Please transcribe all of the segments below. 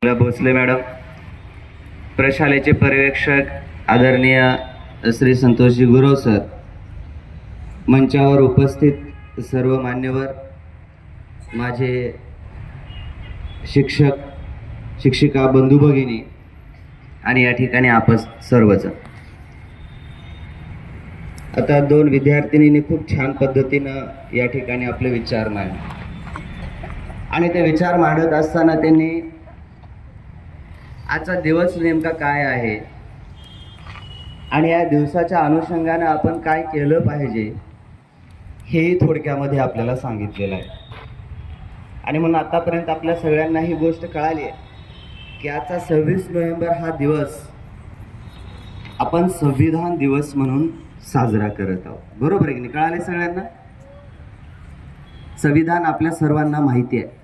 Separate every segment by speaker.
Speaker 1: Bhosale madam, प्रशालेचे पर्यवेक्षक आदरणीय श्री संतोषजी गुरव सर, मंचावर उपस्थित सर्व मान्यवर, माझे शिक्षक शिक्षिका बंधू भगिनी आणि या ठिकाणी आपण सर्वजण. आता दोन विद्यार्थिनींनी खूप छान पद्धतीनं या ठिकाणी आपले विचार मांडले आणि ते विचार मांडत असताना त्यांनी आजचा दिवस नेमका काय आहे आणि या दिवसाच्या अनुषंगाने आपण काय केलं पाहिजे हेही थोडक्यामध्ये आपल्याला सांगितलेलं आहे. आणि म्हणून आतापर्यंत आपल्या सगळ्यांना ही गोष्ट कळाली आहे की आजचा 26 नोव्हेंबर हा दिवस आपण संविधान दिवस म्हणून साजरा करत आहोत. बरोबर आहे की नाही? कळाले सगळ्यांना? संविधान आपल्या सर्वांना माहिती आहे.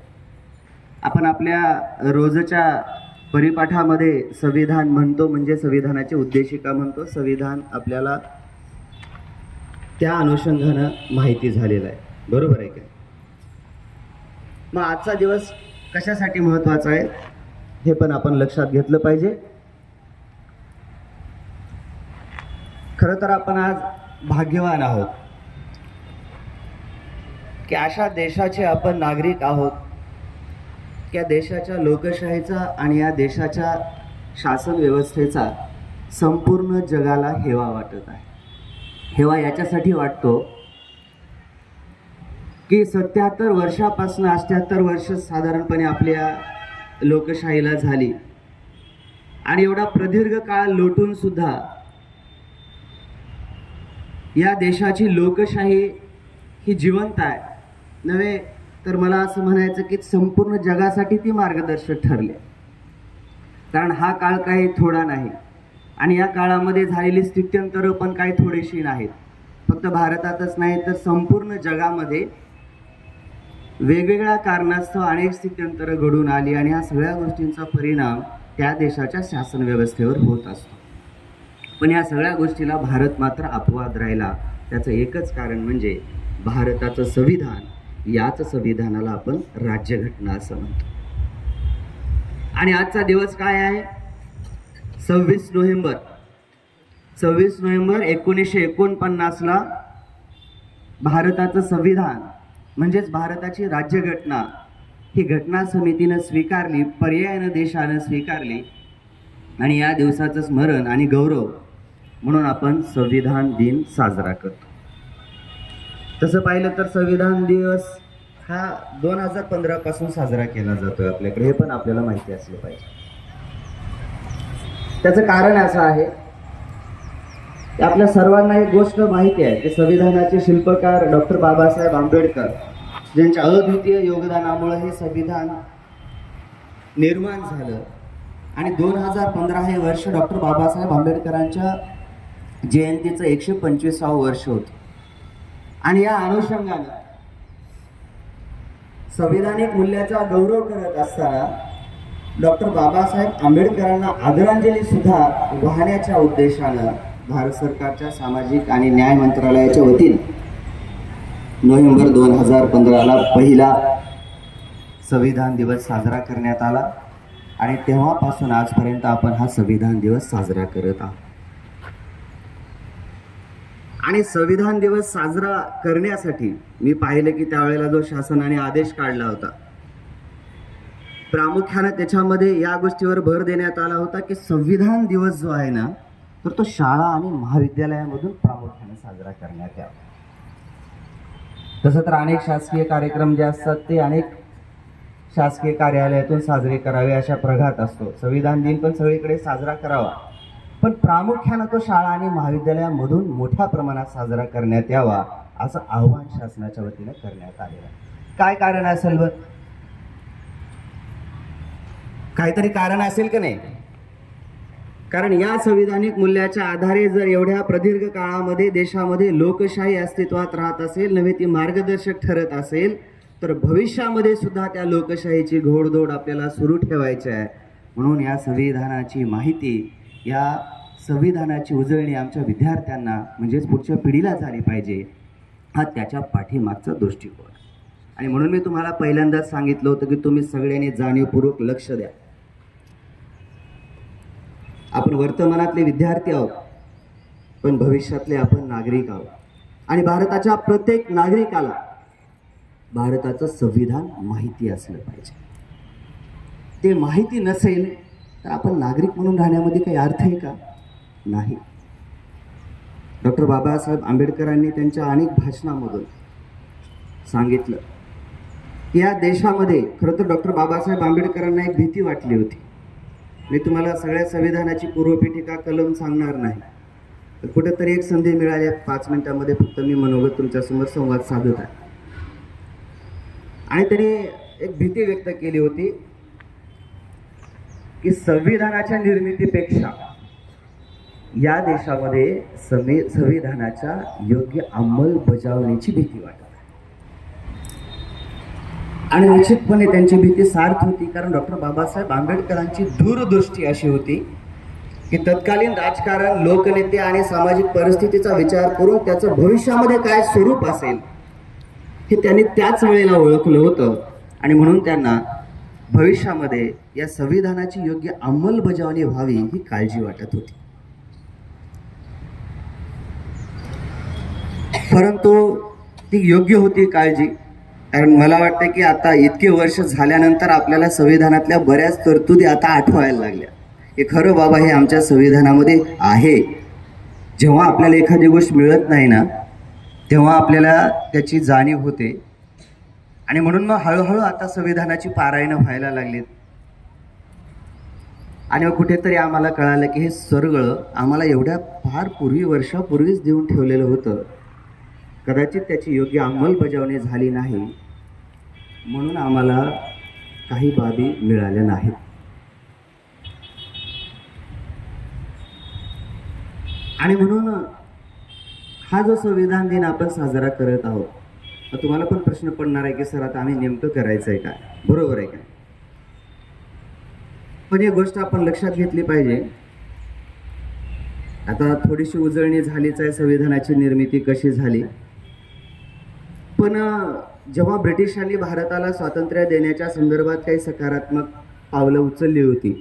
Speaker 1: आपण आपल्या रोजच्या परिपाठामध्ये संविधान म्हणतो, म्हणजे संविधानाची उद्देशिका म्हणतो. संविधान आपल्याला त्या अनुषंगानं माहिती झालेलं आहे. बरोबर आहे का? मग आजचा दिवस कशासाठी महत्त्वाचा आहे हे पण आपण लक्षात घेतलं पाहिजे. खरं तर आपण आज भाग्यवान आहोत की अशा देशाचे आपण नागरिक आहोत, या देशाच्या लोकशाहीचा आणि या देशाच्या शासन व्यवस्थेचा संपूर्ण जगाला हेवा वाटत आहे. हेवा याच्यासाठी वाटतो की 77 वर्षापासून 78 वर्ष साधारणपणे आपल्या लोकशाहीला झाली आणि एवढा प्रदीर्घ काळ लोटून सुद्धा या देशाची लोकशाही ही जिवंत आहे. नव्हे तर मला असं म्हणायचं की संपूर्ण जगासाठी ती मार्गदर्शक ठरले. कारण हा काळ काही थोडा नाही आणि या काळामध्ये झालेली स्थित्यंतरं पण काही थोडीशी नाहीत. फक्त भारतातच नाही तर संपूर्ण जगामध्ये वेगवेगळ्या कारणास्तव अनेक स्थित्यंतरं घडून आली आणि ह्या सगळ्या गोष्टींचा परिणाम त्या देशाच्या शासन व्यवस्थेवर होत असतो. पण या सगळ्या गोष्टीला भारत मात्र अपवाद राहिला. त्याचं एकच कारण म्हणजे भारताचं संविधान. याच संविधानाला आपण राज्यघटना असं म्हणतो. आणि आजचा दिवस काय आहे? 26 नोव्हेंबर. 26 नोव्हेंबर 1949ला भारताचं संविधान म्हणजेच भारताची राज्यघटना ही घटना समितीनं स्वीकारली, पर्यायानं देशानं स्वीकारली आणि या दिवसाचं स्मरण आणि गौरव म्हणून आपण संविधान दिन साजरा करतो. तसं पाहिलं तर संविधान दिवस हा 2015 पासून साजरा केला जातोय आपल्याकडे. हे पण आपल्याला माहिती असलं पाहिजे. त्याचं कारण असं आहे की आपल्या सर्वांना एक गोष्ट माहिती आहे की संविधानाचे शिल्पकार डॉक्टर बाबासाहेब आंबेडकर ज्यांच्या अद्वितीय योगदानामुळे हे संविधान निर्माण झालं आणि 2015 हे वर्ष डॉक्टर बाबासाहेब आंबेडकरांच्या जयंतीचं 125वे वर्ष होतं. आणि या अनुषंगाने संविधानिक मूल्याचा गौरव करत असताना डॉक्टर बाबासाहेब आंबेडकरांना आदरांजली सुद्धा वाहण्याच्या उद्देशानं भारत सरकारच्या सामाजिक आणि न्याय मंत्रालयाच्या वतीने नोव्हेंबर 2015ला पहिला संविधान दिवस साजरा करण्यात आला आणि तेव्हापासून आजपर्यंत आपण हा संविधान दिवस साजरा करत आहोत. आणि संविधान दिवस साजरा करण्यासाठी मी पाहिलं की त्यावेळेला जो शासनाने आदेश काढला होता, प्रामुख्याने त्याच्यामध्ये या गोष्टीवर भर देण्यात आला होता की संविधान दिवस जो आहे ना, तर तो शाळा आणि महाविद्यालयामधून प्रामुख्याने साजरा करण्यात यावा. तसं तर अनेक शासकीय कार्यक्रम जे असतात ते अनेक शासकीय कार्यालयातून साजरे करावे अशा प्रघात असतो. संविधान दिन पण सगळीकडे साजरा करावा, पण प्रामुख्यानं तो शाळा आणि महाविद्यालयामधून मोठ्या प्रमाणात साजरा करण्यात यावा असं आव्हान शासनाच्या वतीने करण्यात आलेलं आहे. काय कारण असेल? बरं, काहीतरी कारण असेल की नाही? कारण या संविधानिक मूल्याच्या आधारे जर एवढ्या प्रदीर्घ काळामध्ये देशामध्ये लोकशाही अस्तित्वात राहत असेल, नव्हे ती मार्गदर्शक ठरत असेल, तर भविष्यामध्ये सुद्धा त्या लोकशाहीची घोडदौड आपल्याला सुरू ठेवायची आहे. म्हणून या संविधानाची माहिती, या संविधानाची उजळणी आमच्या विद्यार्थ्यांना म्हणजेच पुढच्या पिढीला झाली पाहिजे. हा त्याच्या पाठीमागचा दृष्टिकोन. आणि म्हणून मी तुम्हाला पहिल्यांदाच सांगितलं होतं की तुम्ही सगळ्यांनी जाणीवपूर्वक लक्ष द्या. आपण वर्तमानातले विद्यार्थी आहोत, पण भविष्यातले आपण नागरिक आहोत. आणि भारताच्या प्रत्येक नागरिकाला भारताचं संविधान माहिती असलं पाहिजे. ते माहिती नसेल तर आपण नागरिक म्हणून राहण्यामध्ये काही अर्थ आहे का? नाही. डॉक्टर बाबासाहेब आंबेडकरांनी त्यांच्या अनेक भाषणामधून सांगितलं की या देशामध्ये खरं तर डॉक्टर बाबासाहेब आंबेडकरांना एक भीती वाटली होती. मी तुम्हाला सगळ्या संविधानाची पूर्वपीठिका कलम सांगणार नाही, तर कुठेतरी एक संधी मिळाली 5 मिनिटांमध्ये फक्त मी मनोगत तुमच्यासमोर संवाद साधत आहे. आणि त्यांनी एक भीती व्यक्त केली होती की संविधानाच्या निर्मितीपेक्षा या देशामध्ये संविधानाच्या योग्य अंमलबजावणीची भीती वाटत. आणि निश्चितपणे त्यांची भीती सार्थ होती, कारण डॉक्टर बाबासाहेब आंबेडकरांची दूरदृष्टी अशी होती की तत्कालीन राजकारण, लोकनेते आणि सामाजिक परिस्थितीचा विचार करून त्याचं भविष्यामध्ये काय स्वरूप असेल हे त्यांनी त्याच वेळेला ओळखलं होतं. आणि म्हणून त्यांना भविष्यामध्ये या संविधानाची योग्य अंमलबजावणी व्हावी ही काळजी वाटत होती. परंतु ती योग्य होती काळजी, कारण मला वाटतं की आता इतके वर्ष झाल्यानंतर आपल्याला संविधानातल्या बऱ्याच तरतुदी आता आठवायला लागल्या. हे खरं बाबा, हे आमच्या संविधानामध्ये आहे. जेव्हा आपल्याला एखादी गोष्ट मिळत नाही ना, तेव्हा आपल्याला त्याची जाणीव होते. आणि म्हणून मग हळूहळू आता संविधानाची पारायणं व्हायला लागलीत. आणि मग कुठेतरी आम्हाला कळालं की हे सगळं आम्हाला एवढ्या फार वर्षापूर्वीच देऊन ठेवलेलं होतं. कदाचित त्याची योग्य अंमलबजावणी झाली नाही, म्हणून आम्हाला काही बाबी मिळाल्या नाहीत. आणि म्हणून हा जो संविधान दिन आपण साजरा करत आहोत, तर तुम्हाला पण प्रश्न पडणार आहे की सर आता आम्ही नेमकं करायचं आहे काय? बरोबर आहे का? पण एक गोष्ट आपण लक्षात घेतली पाहिजे. आता थोडीशी उजळणी झालीच आहे संविधानाची निर्मिती कशी झाली. पण जेव्हा ब्रिटिशांनी भारताला स्वातंत्र्य देण्याच्या संदर्भात काही सकारात्मक पावलं उचलली होती,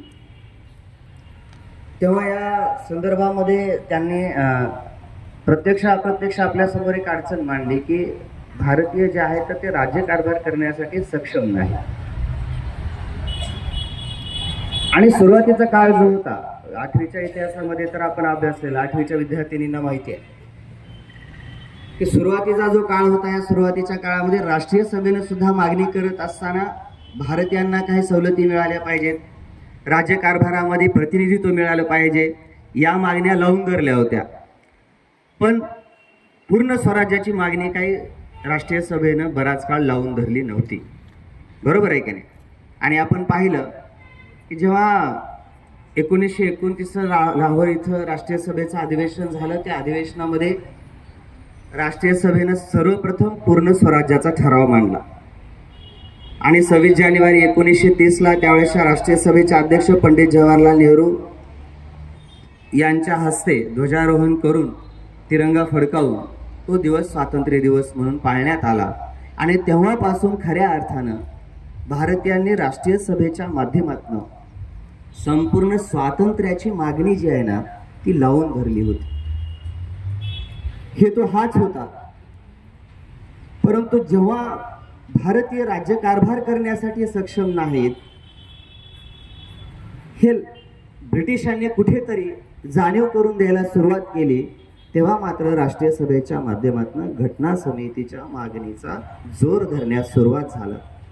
Speaker 1: तेव्हा या संदर्भामध्ये त्यांनी प्रत्यक्ष अप्रत्यक्ष आपल्यासमोर एक अडचण मांडली की भारतीय जे आहेत तर ते राज्यकारभार करण्यासाठी सक्षम नाही. आणि सुरुवातीचा काळ जो होता, 8वीच्या इतिहासामध्ये तर आपण अभ्यासलेला, 8वीच्या विद्यार्थिनींना माहिती आहे की सुरुवातीचा जो काळ होता, या सुरुवातीच्या काळामध्ये राष्ट्रीय सभेनं सुद्धा मागणी करत असताना भारतीयांना काही सवलती मिळाल्या पाहिजेत, राज्यकारभारामध्ये प्रतिनिधित्व मिळालं पाहिजे, या मागण्या लावून धरल्या होत्या. पण पूर्ण स्वराज्याची मागणी काही राष्ट्रीय सभेनं बराच काळ लावून धरली नव्हती. बरोबर आहे की नाही? आणि आपण पाहिलं की जेव्हा 1929 लाहोर इथं राष्ट्रीय सभेचं अधिवेशन झालं, त्या अधिवेशनामध्ये राष्ट्रीय सभेनं सर्वप्रथम पूर्ण स्वराज्याचा ठराव मांडला. आणि 26 जानेवारी 1930ला त्यावेळेसच्या राष्ट्रीय सभेचे अध्यक्ष पंडित जवाहरलाल नेहरू यांच्या हस्ते ध्वजारोहण करून तिरंगा फडकावून तो दिवस स्वातंत्र्य दिवस म्हणून पाळण्यात आला. आणि तेव्हापासून खऱ्या अर्थानं भारतीयांनी राष्ट्रीय सभेच्या माध्यमातून संपूर्ण स्वातंत्र्याची मागणी जी आहे ना ती लावून धरली होती. हे तो हाच होता. परंतु जेव्हा भारतीय राज्यकारभार करण्यासाठी सक्षम नाहीत हे ब्रिटिशांनी कुठेतरी जाणीव करून द्यायला सुरुवात केली, तेव्हा मात्र राष्ट्रीय सभेच्या माध्यमातून घटना समितीच्या मागणीचा जोर धरण्यास सुरुवात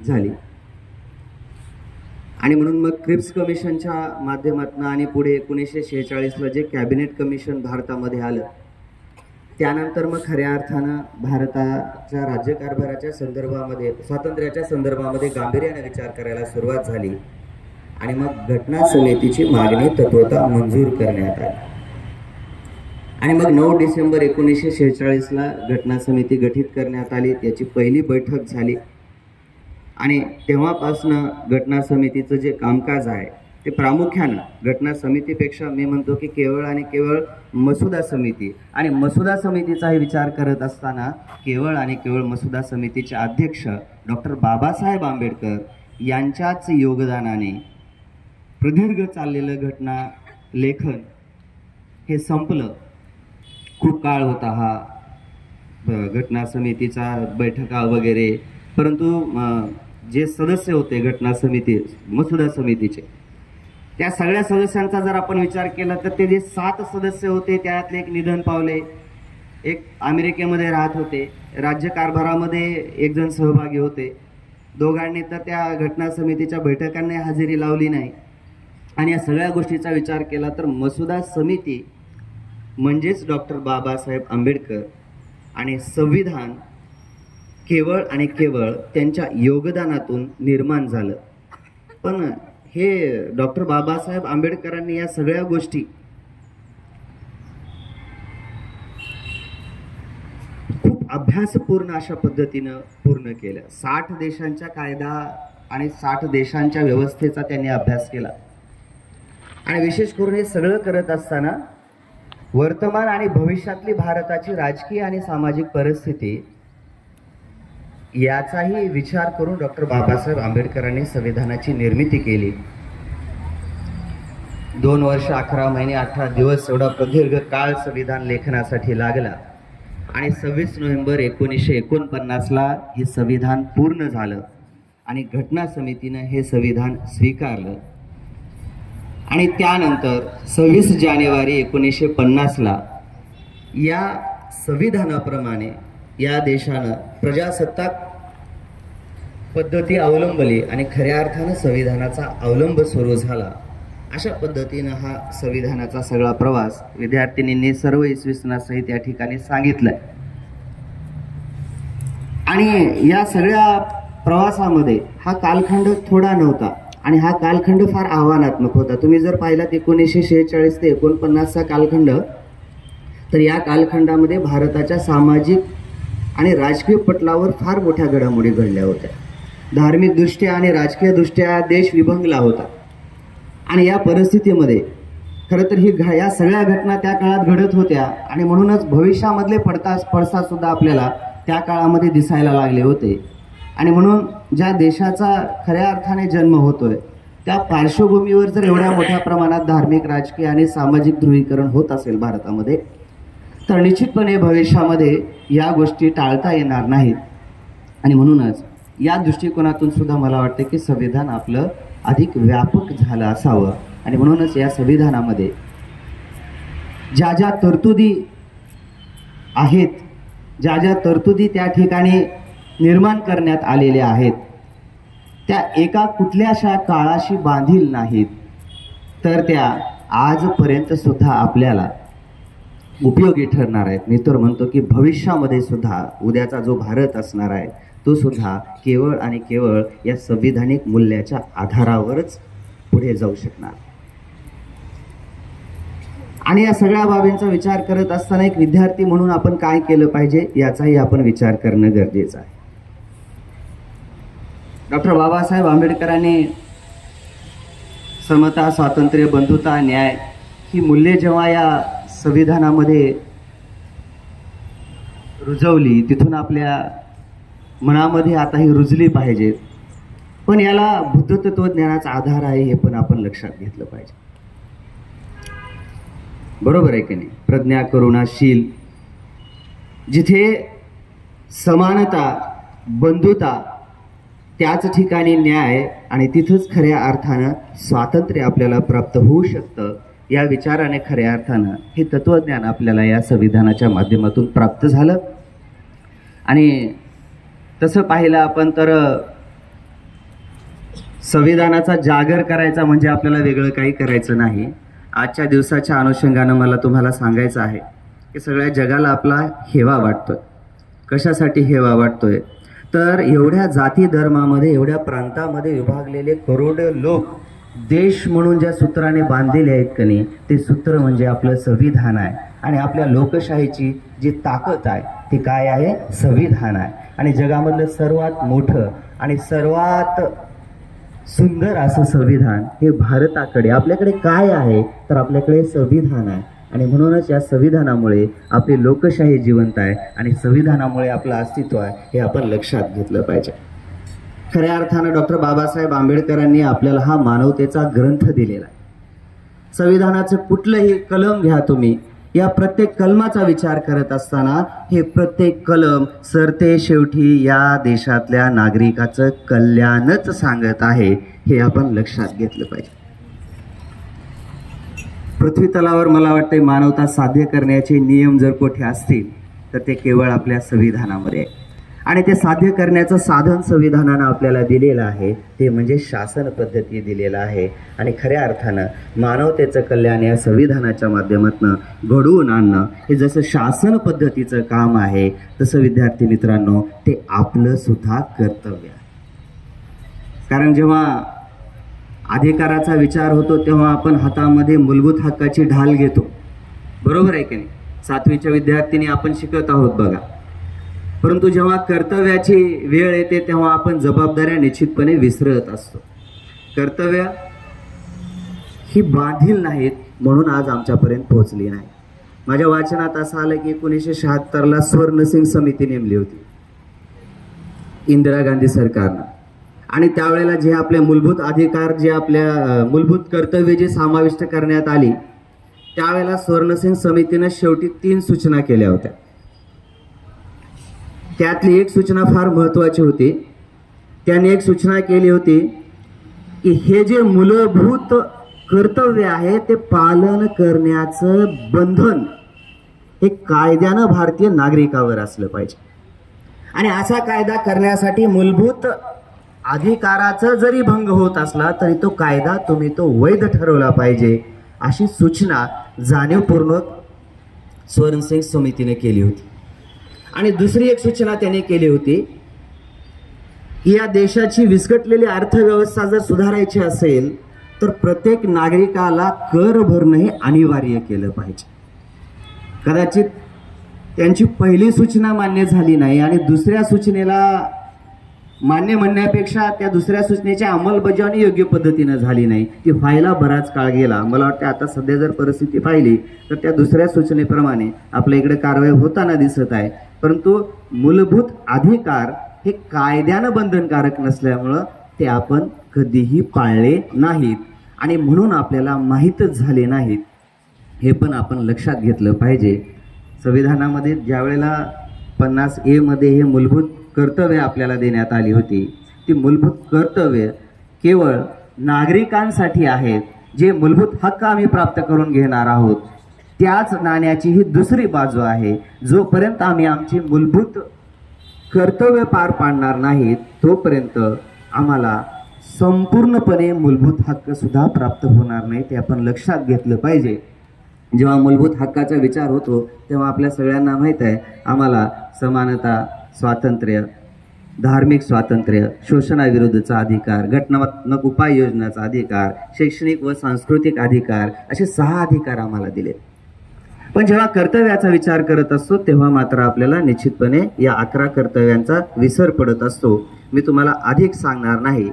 Speaker 1: झाली. आणि म्हणून मग क्रिप्स कमिशनच्या माध्यमातून आणि पुढे 1946ला जे कॅबिनेट कमिशन भारतामध्ये आलं, त्यानंतर मग खऱ्या अर्थानं भारताच्या राज्यकारभाराच्या संदर्भामध्ये, स्वातंत्र्याच्या संदर्भामध्ये गांभीर्याने विचार करायला सुरुवात झाली. आणि मग घटना समितीची मागणी तत्वतः मंजूर करण्यात आली. आणि मग 9 डिसेंबर 1946ला घटना समिती गठीत करण्यात आली. त्याची पहिली बैठक झाली. आणि तेव्हापासनं घटना समितीचं जे कामकाज आहे ते प्रामुख्यानं घटना समितीपेक्षा मी म्हणतो की केवळ आणि केवळ मसुदा समिती, आणि मसुदा समितीचाही विचार करत असताना केवळ आणि केवळ मसुदा समितीचे अध्यक्ष डॉक्टर बाबासाहेब आंबेडकर यांच्याच योगदानाने प्रदीर्घ चाललेलं घटना लेखन हे संपलं. खूप काळ होता हा घटना समितीचा बैठका वगैरे, परंतु जे सदस्य होते घटना समिती मसुदा समितीचे, त्या सगळ्या सदस्यांचा जर आपण विचार केला तर ते जे 7 सदस्य होते त्यातले एक निधन पावले, एक अमेरिकेमध्ये राहत होते, राज्यकारभारामध्ये एक जण सहभागी होते, दोघांनी तर त्या घटना समितीच्या बैठकांना हजेरी लावली नाही. आणि या सगळ्या गोष्टीचा विचार केला तर मसुदा समिती म्हणजेच डॉक्टर बाबासाहेब आंबेडकर आणि संविधान केवळ आणि केवळ त्यांच्या योगदानातून निर्माण झालं. पण हे डॉक्टर बाबासाहेब आंबेडकरांनी या सगळ्या गोष्टी खूप अभ्यासपूर्ण अशा पद्धतीनं पूर्ण केल्या. 60 देशांच्या कायदा आणि 60 देशांच्या व्यवस्थेचा त्यांनी अभ्यास केला. आणि विशेष करून हे सगळं करत असताना वर्तमान आणि भविष्यातली भारताची राजकीय आणि सामाजिक परिस्थिती याचाही विचार करून डॉक्टर बाबासाहेब आंबेडकरांनी संविधानाची निर्मिती केली. 2 वर्ष 11 महिने 18 दिवस एवढा प्रदीर्घ काळ संविधान लेखनासाठी लागला. आणि 26 नोव्हेंबर 1949ला हे संविधान पूर्ण झालं आणि घटना समितीनं हे संविधान स्वीकारलं. आणि त्यानंतर 26 जानेवारी 1950ला या संविधानाप्रमाणे या देशानं प्रजासत्ताक पद्धती अवलंबली आणि खऱ्या अर्थानं संविधानाचा अवलंब सुरू झाला. अशा पद्धतीनं हा संविधानाचा सगळा प्रवास विद्यार्थिनींनी सर्व इसवीसनासहित या ठिकाणी सांगितलाय. आणि या सगळ्या प्रवासामध्ये हा कालखंड थोडा नव्हता आणि हा कालखंड फार आव्हानात्मक होता. तुम्ही जर पाहिलात 1946 ते 49चा कालखंड, तर या कालखंडामध्ये भारताच्या सामाजिक आणि राजकीय पटलावर फार मोठ्या घडामोडी घडल्या होत्या. धार्मिकदृष्ट्या आणि राजकीयदृष्ट्या देश विभंगला होता. आणि या परिस्थितीमध्ये खरं तर या सगळ्या घटना त्या काळात घडत होत्या आणि म्हणूनच भविष्यामधले पडसाद सुद्धा आपल्याला त्या काळामध्ये दिसायला लागले होते. आणि म्हणून ज्या देशाचा खऱ्या अर्थाने जन्म होतोय त्या पार्श्वभूमीवर जर एवढ्या मोठ्या प्रमाणात धार्मिक, राजकीय आणि सामाजिक ध्रुवीकरण होत असेल भारतामध्ये, तर निश्चितपणे भविष्यामध्ये या गोष्टी टाळता येणार नाहीत. आणि म्हणूनच या दृष्टिकोनातून सुद्धा मला वाटतं की संविधान आपलं अधिक व्यापक झालं असावं. आणि म्हणूनच या संविधानामध्ये ज्या ज्या तरतुदी आहेत, ज्या ज्या तरतुदी त्या ठिकाणी निर्माण करण्यात आलेल्या आहेत, त्या एका कुठल्याशा काळाशी बांधील नाहीत, तर त्या आजपर्यंत सुद्धा आपल्याला उपयोगी ठरणार आहेत. मी तर म्हणतो की भविष्यामध्ये सुद्धा उद्याचा जो भारत असणार आहे तो सुद्धा केवळ आणि केवळ या संविधानिक मूल्याच्या आधारावरच पुढे जाऊ शकणार. आणि या सगळ्या बाबींचा विचार करत असताना एक विद्यार्थी म्हणून आपण काय केलं पाहिजे याचाही आपण विचार करणं गरजेचं आहे. डॉक्टर बाबासाहेब आंबेडकरांनी समता, स्वातंत्र्य, बंधुता, न्याय ही मूल्ये जेव्हा या संविधानामध्ये रुजवली, तिथून आपल्या मनामध्ये आता ही रुजली पाहिजेत. पण याला बुद्ध तत्वज्ञानाचा आधार आहे हे पण आपण लक्षात घेतलं पाहिजे. बरोबर आहे की नाही? प्रज्ञा, करुणाशील, जिथे समानता, बंधुता, त्याच ठिकाणी न्याय आणि तिथंच खऱ्या अर्थानं स्वातंत्र्य आपल्याला प्राप्त होऊ शकतं. या विचाराने खऱ्या अर्थानं हे तत्वज्ञान आपल्याला या संविधानाच्या माध्यमातून प्राप्त झालं. आणि तसं पाहिलं आपण तर संविधानाचा जागर करायचा म्हणजे आपल्याला वेगळं काही करायचं नाही. आजच्या दिवसाच्या अनुषंगानं मला तुम्हाला सांगायचं आहे की सगळ्या जगाला आपला हेवा वाटतोय. कशासाठी हेवा वाटतोय? तर एवढ्या जाती धर्मामध्ये, एवढ्या प्रांतामध्ये विभागलेले करोडो लोक देश म्हणून ज्या सूत्राने बांधलेले आहेत की नाही, ते सूत्र म्हणजे आपलं संविधान आहे. आणि आपल्या लोकशाहीची जी ताकद आहे ती काय आहे? संविधान आहे. आणि जगामधलं सर्वात मोठं आणि सर्वात सुंदर असं संविधान हे भारताकडे, आपल्याकडे काय आहे तर आपल्याकडे संविधान आहे. आणि म्हणूनच या संविधानामुळे आपली लोकशाही जिवंत आहे आणि संविधानामुळे आपलं अस्तित्व आहे हे आपण लक्षात घेतलं पाहिजे. खऱ्या अर्थानं डॉक्टर बाबासाहेब आंबेडकरांनी आपल्याला हा मानवतेचा ग्रंथ दिलेला आहे. संविधानाचं कुठलंही कलम घ्या तुम्ही, या प्रत्येक कलमाचा विचार करत असताना हे प्रत्येक कलम सरते शेवटी या देशातल्या नागरिकाचं कल्याणच सांगत आहे, हे आपण लक्षात घेतलं पाहिजे. पृथ्वी तलावर मला वाटते मानवता साध्य करण्याचे नियम जर कुठे असतील तर ते केवळ आपल्या संविधानामध्ये आहे. आणि ते साध्य करण्याचं साधन संविधानानं आपल्याला दिलेलं आहे, ते म्हणजे शासन पद्धती दिलेलं आहे. आणि खऱ्या अर्थानं मानवतेचं कल्याण या संविधानाच्या माध्यमातून घडवून आणणं हे जसं शासन पद्धतीचं काम आहे, तसं विद्यार्थी मित्रांनो ते आपलं सुद्धा कर्तव्य आहे. कारण जेव्हा अधिकाराचा विचार होतो तेव्हा आपण हातामध्ये मूलभूत हक्काची ढाल घेतो, बरोबर आहे की नाही? 7वीच्या विद्यार्थ्यांनी आपण शिकत आहोत बघा. परंतु जेव्हा कर्तव्याची वेळ येते तेव्हा आपण जबाबदाऱ्या निश्चितपणे विसरत असतो. कर्तव्य ही बांधील नाहीत म्हणून आज आमच्यापर्यंत पोहोचली नाही. माझ्या वाचनात असं आलं की 1976ला स्वर्णसिंग समिती नेमली होती इंदिरा गांधी सरकारनं. आणि त्यावेळेला जे आपले मूलभूत अधिकार, जे आपल्या मूलभूत कर्तव्य जे समाविष्ट करण्यात आली, त्यावेळेला स्वर्णसिंग समितीनं शेवटी 3 सूचना केल्या होत्या. त्यातली एक सूचना फार महत्त्वाची होती. त्यांनी एक सूचना केली होती की हे जे मूलभूत कर्तव्य आहे ते पालन करण्याचं बंधन हे कायद्यानं भारतीय नागरिकावर असलं पाहिजे. आणि असा कायदा करण्यासाठी मूलभूत अधिकाराचा जरी भंग होत असला तरी तो कायदा तुम्ही तो वैध ठरवला पाहिजे, अशी सूचना जाणीवपूर्वक स्वर्णसिंग समितीने केली होती. आणि दुसरी एक सूचना त्याने केली होती की या देशाची विस्कटलेली अर्थव्यवस्था जर सुधारायची असेल तर प्रत्येक नागरिकाला कर भरणं हे अनिवार्य केलं पाहिजे. कदाचित त्यांची पहिली सूचना मान्य झाली नाही आणि दुसऱ्या सूचनेला मान्य म्हणण्यापेक्षा त्या दुसऱ्या सूचनेची अंमलबजावणी योग्य पद्धतीनं झाली नाही, ती व्हायला बराच काळ गेला. मला वाटतं आता सध्या जर परिस्थिती पाहिली तर त्या दुसऱ्या सूचनेप्रमाणे आपल्या इकडे कारवाई होताना दिसत आहे. परंतु मूलभूत अधिकार हे कायद्यानं बंधनकारक नसल्यामुळं ते आपण कधीही पाळले नाहीत आणि म्हणून आपल्याला माहीतच झाले नाहीत, हे पण आपण लक्षात घेतलं पाहिजे. संविधानामध्ये ज्या वेळेला 50A मध्ये हे मूलभूत कर्तव्य आपल्याला देण्यात आली होती, ती मूलभूत कर्तव्य केवळ नागरिकांसाठी आहेत. जे मूलभूत हक्क आम्ही प्राप्त करून घेणार आहोत त्याच नाण्याची ही दुसरी बाजू आहे. जोपर्यंत आम्ही आमची मूलभूत कर्तव्य पार पाडणार नाहीत तोपर्यंत आम्हाला संपूर्णपणे मूलभूत हक्क सुद्धा प्राप्त होणार नाही, ते आपण लक्षात घेतलं पाहिजे. जेव्हा मूलभूत हक्काचा विचार होतो तेव्हा आपल्या सगळ्यांना माहीत आहे आम्हाला समानता, स्वातंत्र्य, धार्मिक स्वातंत्र्य, शोषणाविरुद्धचा अधिकार, घटनात्मक उपाययोजनाचा अधिकार, शैक्षणिक व सांस्कृतिक अधिकार, असे 6 अधिकार आम्हाला दिले. पण जेव्हा कर्तव्याचा विचार करत असतो तेव्हा मात्र आपल्याला निश्चितपणे या 11 कर्तव्यांचा विसर पडत असतो. मी तुम्हाला अधिक सांगणार नाही,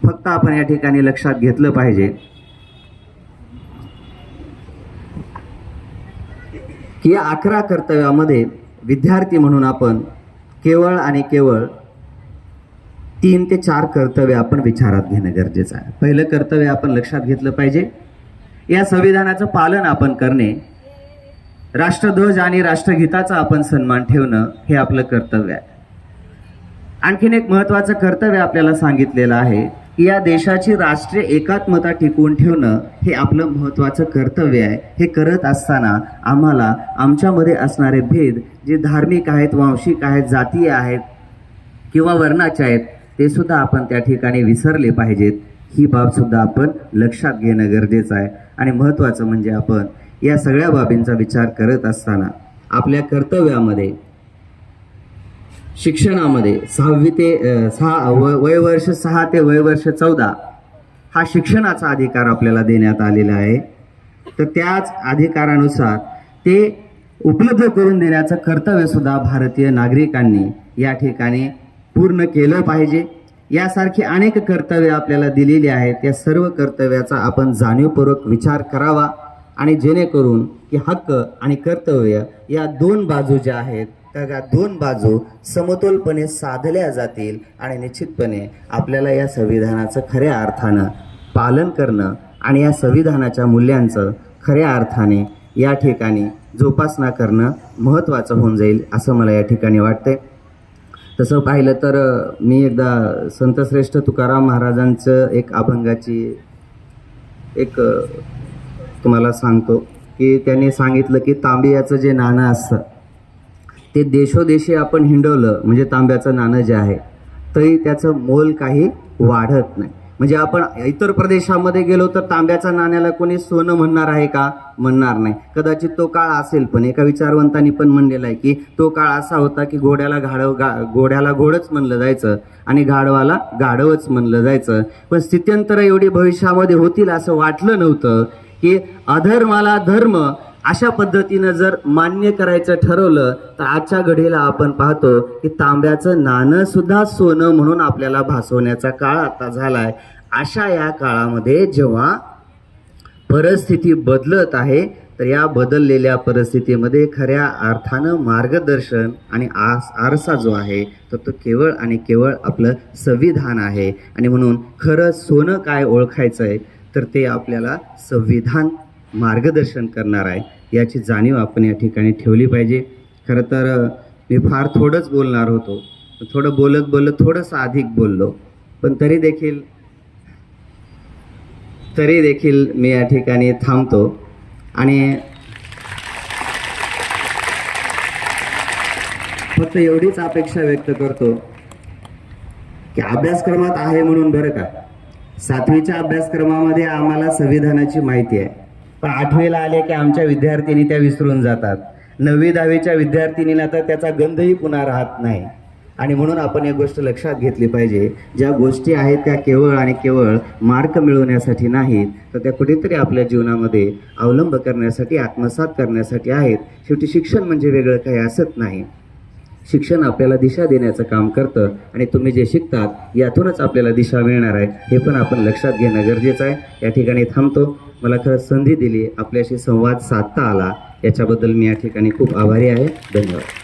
Speaker 1: फक्त आपण या ठिकाणी लक्षात घेतलं पाहिजे की या 11 कर्तव्यामध्ये विद्यार्थी म्हणून आपण केवळ आणि केवळ 3 ते 4 कर्तव्य आपण विचारात घेणं गरजेचं आहे. पहिलं कर्तव्य आपण लक्षात घेतलं पाहिजे, या संविधानाचं पालन आपण करणे, राष्ट्रध्वज आणि राष्ट्रगीताचा आपण सन्मान ठेवणं हे आपलं कर्तव्य आहे. आणखीन एक महत्त्वाचं कर्तव्य आपल्याला सांगितलेलं आहे की या देशाची राष्ट्रीय एकात्मता टिकवून ठेवणं हे आपलं महत्त्वाचं कर्तव्य आहे. हे करत असताना आम्हाला आमच्यामध्ये असणारे भेद जे धार्मिक आहेत, वांशिक आहेत, जातीय आहेत किंवा वर्णाचे आहेत ते सुद्धा आपण त्या ठिकाणी विसरले पाहिजेत. ही बाबसुद्धा आपण लक्षात घेणं गरजेचं आहे. आणि महत्त्वाचं म्हणजे आपण या सगळ्या बाबींचा विचार करत असताना आपल्या कर्तव्यामध्ये शिक्षणामध्ये 6वी ते वयवर्ष 6 ते वयवर्ष 14 हा शिक्षणाचा अधिकार आपल्याला देण्यात आलेला आहे. तर त्याच अधिकारानुसार ते उपलब्ध करून देण्याचं कर्तव्यसुद्धा भारतीय नागरिकांनी या ठिकाणी पूर्ण केलं पाहिजे. यासारखी अनेक कर्तव्य आपल्याला दिलेली आहेत. या सर्व कर्तव्याचा आपण जाणीवपूर्वक विचार करावा आणि जेणेकरून की हक्क आणि कर्तव्य या 2 बाजू ज्या आहेत त्या 2 बाजू समतोलपणे साधल्या जातील आणि निश्चितपणे आपल्याला या संविधानाचं खऱ्या अर्थानं पालन करणं आणि या संविधानाच्या मूल्यांचं खऱ्या अर्थाने या ठिकाणी जोपासना करणं महत्त्वाचं होऊन जाईल असं मला या ठिकाणी वाटते. तसं पाहिलं तर मी एकदा संतश्रेष्ठ तुकाराम महाराजांचं एक अभंगाची एक तुम्हाला सांगतो की त्यांनी सांगितलं की तांब्याचं जे नाणं असतं ते देशोदेशी आपण हिंडवलं म्हणजे तांब्याचं नाणं जे आहे तरी त्याचं मोल काही वाढत नाही. म्हणजे आपण इतर प्रदेशामध्ये गेलो तर तांब्याच्या नाण्याला कोणी सोनं म्हणणार आहे का? म्हणणार नाही. कदाचित तो काळ असेल, पण एका विचारवंतांनी पण म्हणलेलं आहे की तो काळ असा होता की घोड्याला घोडच म्हणलं जायचं आणि गाढवाला गाढवच म्हणलं जायचं. पण स्थित्यंतर एवढी भविष्यामध्ये होतील असं वाटलं नव्हतं की अधर्माला धर्म अशा पद्धतीनं जर मान्य करायचं ठरवलं तर आजच्या घडीला आपण पाहतो की तांब्याचं नाणं सुद्धा सोनं म्हणून आपल्याला भासवण्याचा काळ आता झालाय. अशा या काळामध्ये जेव्हा परिस्थिती बदलत आहे तर या बदललेल्या परिस्थितीमध्ये खऱ्या अर्थानं मार्गदर्शन आणि आरसा जो आहे तर तो केवळ आणि केवळ आपलं संविधान आहे. आणि म्हणून खरं सोनं काय ओळखायचं आहे तर ते आपल्याला संविधान मार्गदर्शन करणार आहे याची जाणीव आपण या ठिकाणी ठेवली पाहिजे. खरं तर मी फार थोडंच बोलणार होतो, थोडं बोलत थोडंसं अधिक बोललो, पण तरी देखील मी या ठिकाणी थांबतो आणि फक्त एवढीच अपेक्षा व्यक्त करतो की अभ्यासक्रमात आहे म्हणून बरं का, 7वीच्या अभ्यासक्रमामध्ये आम्हाला संविधानाची माहिती आहे, पण 8वीला आले की आमच्या विद्यार्थिनी त्या विसरून जातात. 9वी-10वीच्या विद्यार्थिनीला तर त्याचा गंधही पुन्हा राहत नाही. आणि म्हणून आपण एक गोष्ट लक्षात घेतली पाहिजे, ज्या गोष्टी आहेत त्या केवळ आणि केवळ मार्क मिळवण्यासाठी नाहीत तर त्या कुठेतरी आपल्या जीवनामध्ये अवलंब करण्यासाठी, आत्मसात करण्यासाठी आहेत. शेवटी शिक्षण म्हणजे वेगळं काही असत नाही. शिक्षण आपल्याला दिशा देण्याचं काम करतं आणि तुम्ही जे शिकतात यातूनच आपल्याला दिशा मिळणार आहे हे पण आपण लक्षात घेणं गरजेचं आहे. या ठिकाणी थांबतो. मला खरंच संधी दिली, आपल्याशी संवाद साधता आला, याच्याबद्दल मी या ठिकाणी खूप आभारी आहे. धन्यवाद.